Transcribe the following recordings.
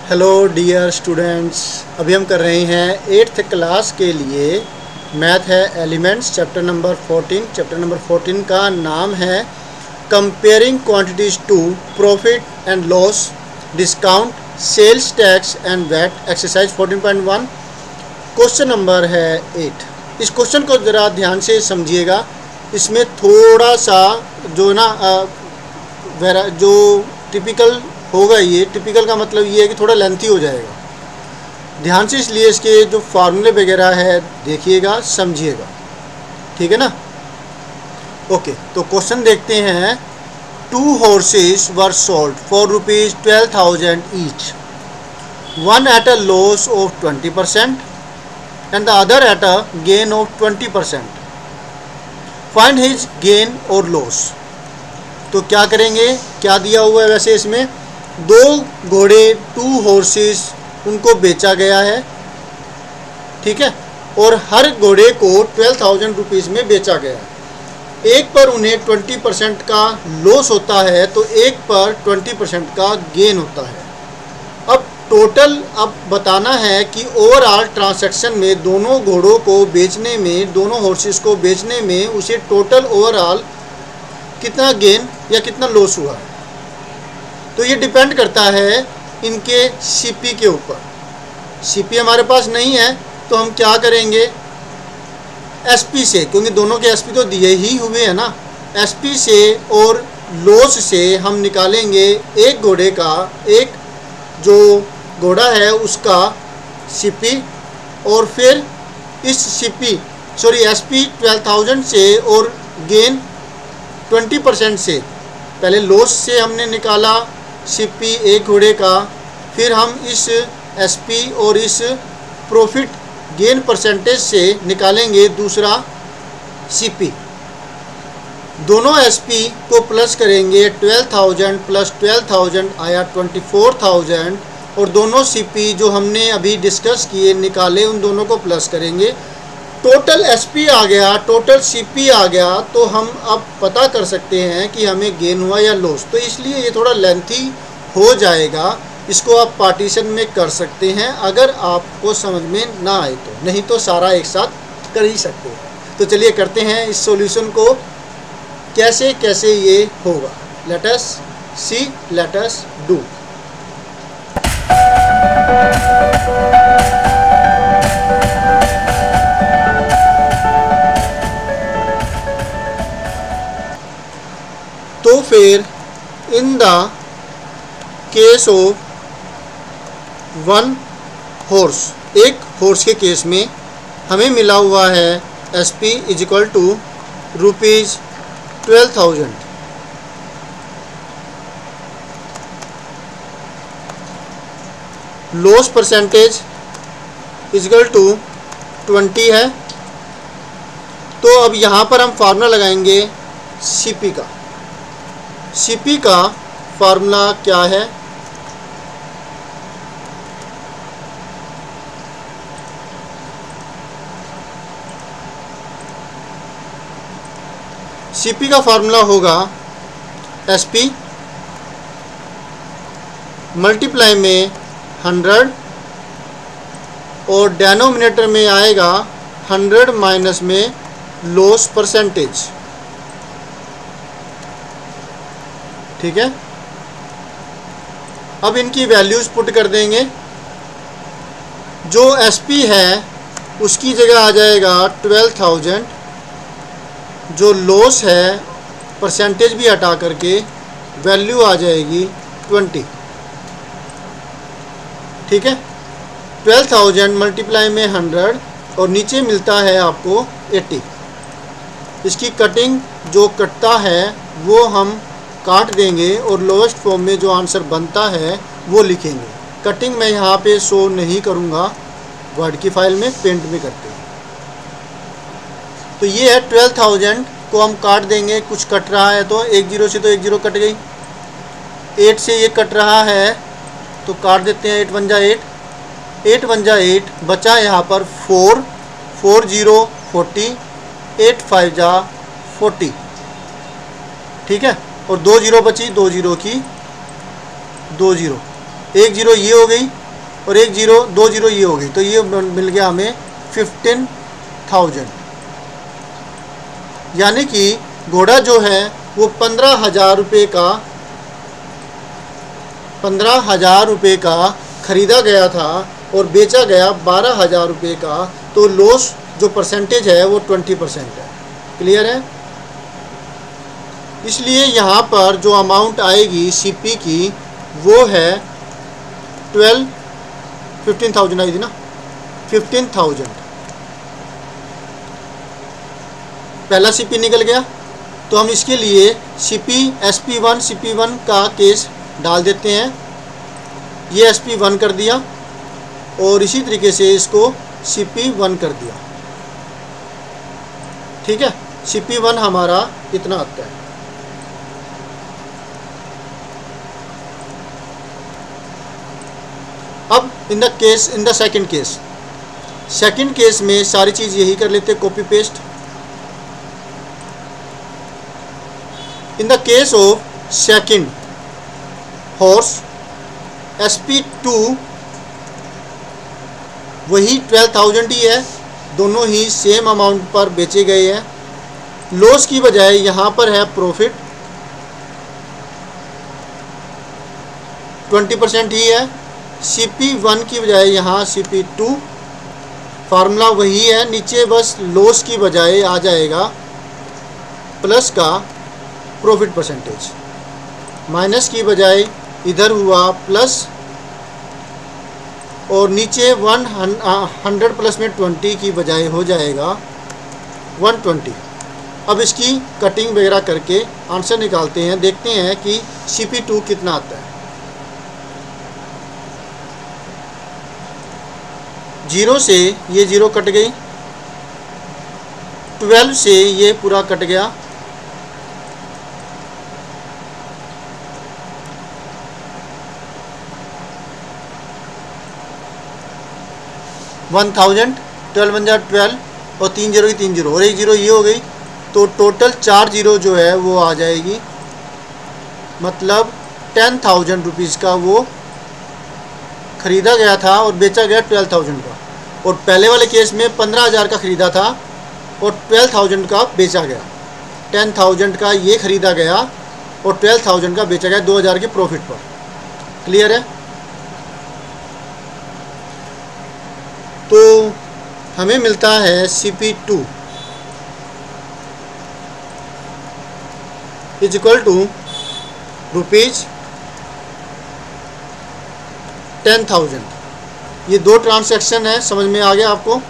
Hello dear students, अभी हम कर रहे हैं 8th क्लास के लिए मैथ है elements chapter number 14। Chapter number 14 का नाम है comparing quantities to profit and loss, discount, sales tax and VAT. Exercise 14.1 question number है 8। इस क्वेश्चन को ज़रा ध्यान से समझिएगा। इसमें थोड़ा सा जो टिपिकल होगा, ये टिपिकल का मतलब ये है कि थोड़ा लेंथी हो जाएगा। ध्यान से इसलिए इसके जो फार्मूले वगैरह है देखिएगा, समझिएगा, ठीक है ना। ओके, तो क्वेश्चन देखते हैं। 2 horses were sold for ₹12,000 each, one at a loss of 20% and the other at a gain of 20%. Find his gain or loss. तो क्या करेंगे, क्या दिया हुआ है वैसे इसमें? 2 घोड़े 2 horses उनको बेचा गया है, ठीक है, और हर घोड़े को 12,000 रुपीज़ में बेचा गया है। एक पर उन्हें 20% का लॉस होता है तो एक पर 20% का गेन होता है। अब टोटल बताना है कि ओवरऑल ट्रांजैक्शन में दोनों घोड़ों को बेचने में, दोनों हॉर्सेस को बेचने में उसे टोटल ओवरऑल कितना गेन या कितना लॉस हुआ है। तो ये डिपेंड करता है इनके सीपी के ऊपर। सीपी हमारे पास नहीं है तो हम क्या करेंगे, एसपी से, क्योंकि दोनों के एसपी तो दिए ही हुए हैं ना। एसपी से और लॉस से हम निकालेंगे एक घोड़े का, एक जो घोड़ा है उसका सीपी, और फिर इस एसपी 12,000 से और गेन 20% से। पहले लॉस से हमने निकाला सीपी एक घोड़े का, फिर हम इस एसपी और इस प्रॉफिट गेन परसेंटेज से निकालेंगे दूसरा सीपी। दोनों एसपी को प्लस करेंगे, 12,000 प्लस 12,000 आया 24,000, और दोनों सीपी जो हमने अभी डिस्कस किए निकाले उन दोनों को प्लस करेंगे। टोटल एसपी आ गया, टोटल सीपी आ गया, तो हम अब पता कर सकते हैं कि हमें गेन हुआ या लॉस। तो इसलिए ये थोड़ा लेंथी हो जाएगा। इसको आप पार्टीशन में कर सकते हैं अगर आपको समझ में ना आए तो, नहीं तो सारा एक साथ कर ही सकते हैं। तो चलिए करते हैं इस सॉल्यूशन को, कैसे कैसे ये होगा। Let us see, let us do. तो फिर in the case of 1 horse, एक हॉर्स के केस में हमें मिला हुआ है SP is equal to ₹12,000। Loss percentage is equal to 20 है। तो अब यहाँ पर हम फार्मूला लगाएंगे सीपी का। सीपी का फार्मूला क्या है? सीपी का फार्मूला होगा एसपी मल्टीप्लाई में 100 और डेनोमिनेटर में आएगा 100 माइनस में लॉस परसेंटेज, ठीक है। अब इनकी वैल्यूज़ पुट कर देंगे। जो एसपी है उसकी जगह आ जाएगा 12,000, जो लॉस है परसेंटेज भी हटा करके वैल्यू आ जाएगी 20, ठीक है। 12,000 मल्टीप्लाई में 100 और नीचे मिलता है आपको 80। इसकी कटिंग जो कटता है वो हम काट देंगे और लोएस्ट फॉर्म में जो आंसर बनता है वो लिखेंगे। कटिंग मैं यहाँ पे शो नहीं करूँगा, वर्ड की फाइल में पेंट में करते हैं। तो ये है 12,000 को हम काट देंगे। कुछ कट रहा है तो 1 0 से तो 1 0 कट गई, 8 से ये कट रहा है तो काट देते हैं। 8 1 जा 8, 8 1 जा 8, बचा यहाँ पर 4, 4 0 40, 8 5 जा 40, ठीक है। और 2 0 बची, 2 0 की 2 0, एक जीरो ये हो गई और एक जीरो, दो जीरो ये हो गई, तो ये मिल गया हमें 15,000। यानी कि घोड़ा जो है वो 15,000 रुपये का, 15,000 रुपये का ख़रीदा गया था और बेचा गया 12,000 रुपये का, तो लॉस जो परसेंटेज है वो 20% है। क्लियर है? इसलिए यहाँ पर जो अमाउंट आएगी सीपी की वो है 15,000 आई थी ना, 15,000 पहला सीपी निकल गया। तो हम इसके लिए सीपी SP1 CP1 का केस डाल देते हैं। ये SP1 कर दिया और इसी तरीके से इसको CP1 कर दिया। ठीक है, CP1 हमारा इतना आता है। अब इन द सेकंड केस में सारी चीज़ यही कर लेते, copy paste. In the case of second horse SP2 वही 12,000 ही है, दोनों ही सेम अमाउंट पर बेचे गए हैं। लॉस की बजाय यहाँ पर है प्रॉफिट, 20% ही है। CP1 की बजाय यहाँ CP2, फार्मूला वही है, नीचे बस लॉस की बजाय आ जाएगा प्लस का प्रॉफिट परसेंटेज, माइनस की बजाय इधर हुआ प्लस, और नीचे 100 प्लस में 20 की बजाय हो जाएगा 120। अब इसकी कटिंग वगैरह करके आंसर निकालते हैं, देखते हैं कि CP2 कितना आता है। 0 से ये 0 कट गई, 12 से ये पूरा कट गया, 1000, 12 बन जा 12 और 3 जीरो की 3 जीरो और 1 जीरो ये हो गई, तो टोटल 4 जीरो जो है वो आ जाएगी। मतलब 10,000 रुपीज़ का वो ख़रीदा गया था और बेचा गया 12,000 का। और पहले वाले केस में 15,000 का ख़रीदा था और 12,000 का बेचा गया। 10,000 का ये ख़रीदा गया और 12,000 का बेचा गया 2,000 के प्रॉफिट पर। क्लियर है? तो हमें मिलता है CP2 इज इक्वल टू ₹10,000। ये दो ट्रांसैक्शन है, समझ में आ गया आपको?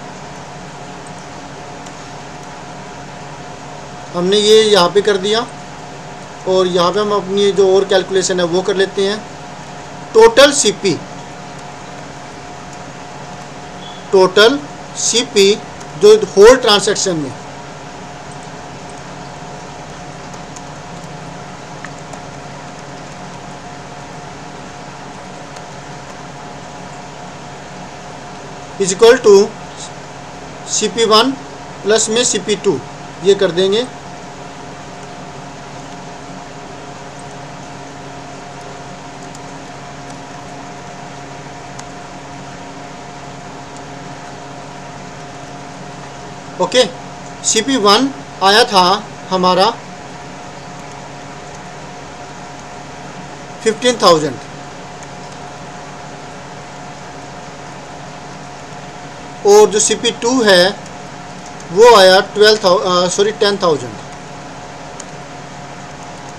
हमने ये यहाँ पे कर दिया और यहाँ पे हम अपनी जो और कैलकुलेशन है वो कर लेते हैं। टोटल CP जो होल ट्रांसैक्शन में, is equal to CP1 plus में CP2, ये कर देंगे। ओके, CP1 आया था हमारा 15,000 और जो CP2 है वो आया 10,000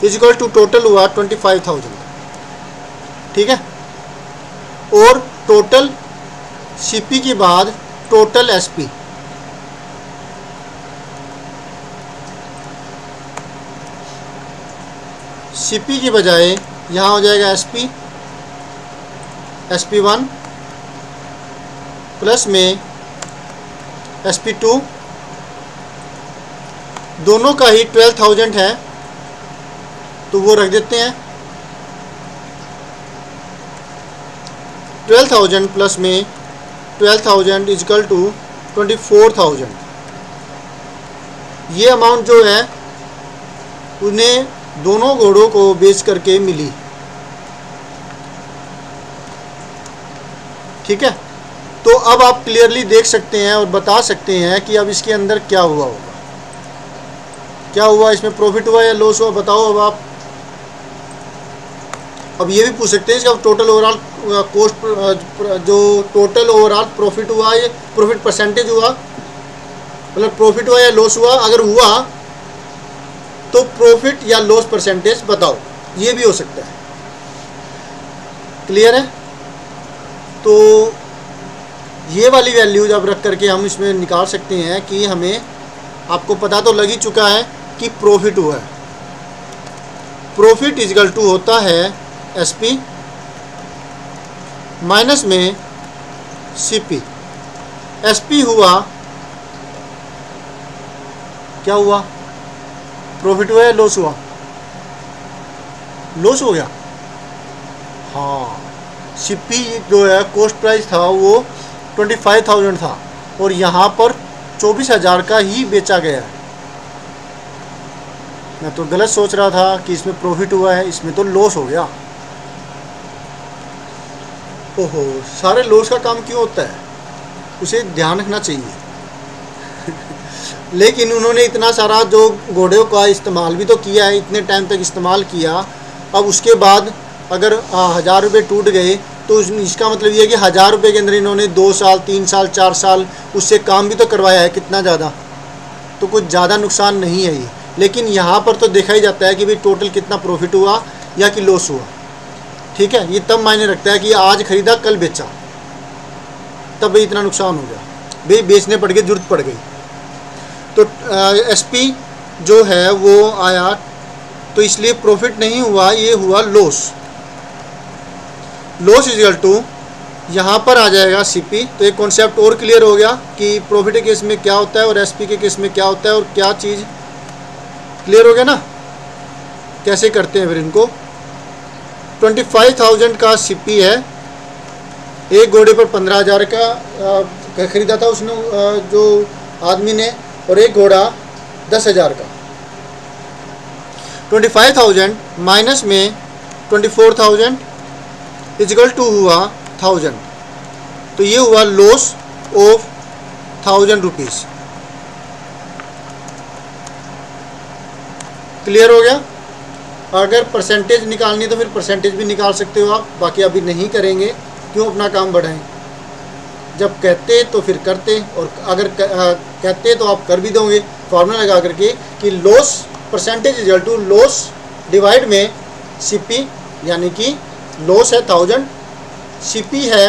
इज इक्वल टू टोटल हुआ 25,000। ठीक है, और टोटल CP के बाद टोटल SP, CP की बजाय यहाँ हो जाएगा SP1 प्लस में SP2, दोनों का ही 12,000 है तो वो रख देते हैं। 12,000 प्लस में 12,000 इजकल टू 24,000। ये अमाउंट जो है उन्हें दोनों घोड़ों को बेच करके मिली। ठीक है, तो अब आप क्लियरली देख सकते हैं और बता सकते हैं कि अब इसके अंदर क्या हुआ होगा, क्या हुआ, इसमें प्रॉफिट हुआ या लॉस हुआ, बताओ अब आप। अब ये भी पूछ सकते हैं इसका टोटल ओवरऑल कॉस्ट, जो टोटल ओवरऑल प्रॉफिट हुआ, ये प्रॉफिट परसेंटेज हुआ, मतलब प्रॉफिट हुआ या लॉस हुआ, अगर हुआ तो प्रॉफिट या लॉस परसेंटेज बताओ, ये भी हो सकता है। क्लियर है, तो ये वाली वैल्यूज अब रख करके हम इसमें निकाल सकते हैं कि हमें, आपको पता तो लग ही चुका है कि प्रॉफिट हुआ है। प्रॉफिट इजकल टू होता है SP माइनस में CP। SP हुआ, क्या हुआ, प्रॉफिट हुआ या लॉस हुआ, लॉस हो गया। हाँ, CP जो है कॉस्ट प्राइस था वो 25,000 था और यहाँ पर 24,000 का ही बेचा गया है। मैं तो गलत सोच रहा था कि इसमें प्रॉफिट हुआ है, इसमें तो लॉस हो गया। ओहो, सारे लॉस का काम क्यों होता है, उसे ध्यान रखना चाहिए। लेकिन उन्होंने इतना सारा जो घोड़ों का इस्तेमाल भी तो किया है, इतने टाइम तक इस्तेमाल किया, अब उसके बाद अगर 1000 रुपये टूट गए तो इसका मतलब ये है कि 1000 रुपये के अंदर इन्होंने 2 साल 3 साल 4 साल उससे काम भी तो करवाया है, कितना ज़्यादा, तो कुछ ज़्यादा नुकसान नहीं है ये। लेकिन यहाँ पर तो देखा ही जाता है कि भाई टोटल कितना प्रॉफिट हुआ या कि लॉस हुआ। ठीक है, ये तब मायने रखता है कि आज ख़रीदा कल बेचा, तब भाई इतना नुकसान हो गया, भाई बेचने पड़ गए, जरूरत पड़ गई। तो SP जो है वो आया, तो इसलिए प्रॉफिट नहीं हुआ, ये हुआ loss. Loss is equal to, यहाँ पर आ जाएगा CP। तो एक कॉन्सेप्ट और क्लियर हो गया कि प्रॉफिट के केस में क्या होता है और SP के केस में क्या होता है, और क्या चीज़ क्लियर हो गया ना, कैसे करते हैं फिर इनको। 25,000 का CP है, एक घोड़े पर 15,000 का ख़रीदा था उसने, जो आदमी ने, और एक घोड़ा 10,000 का। 25,000 माइनस में 24,000 इजकल टू हुआ 1000, तो ये हुआ लॉस ऑफ 1000 रुपीज़। क्लियर हो गया। अगर परसेंटेज निकालनी तो फिर परसेंटेज भी निकाल सकते हो आप, बाकी अभी नहीं करेंगे, क्यों अपना काम बढ़ाएं। जब कहते तो फिर करते, और अगर कहते तो आप कर भी दोगे फॉर्मूला लगा करके कि loss percentage equal to loss divide में CP, यानी कि लॉस है 1000, CP है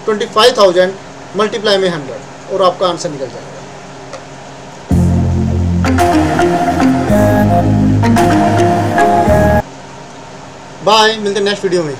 25,000, मल्टीप्लाई में 100, और आपका आंसर निकल जाएगा। बाय, मिलते हैं नेक्स्ट वीडियो में।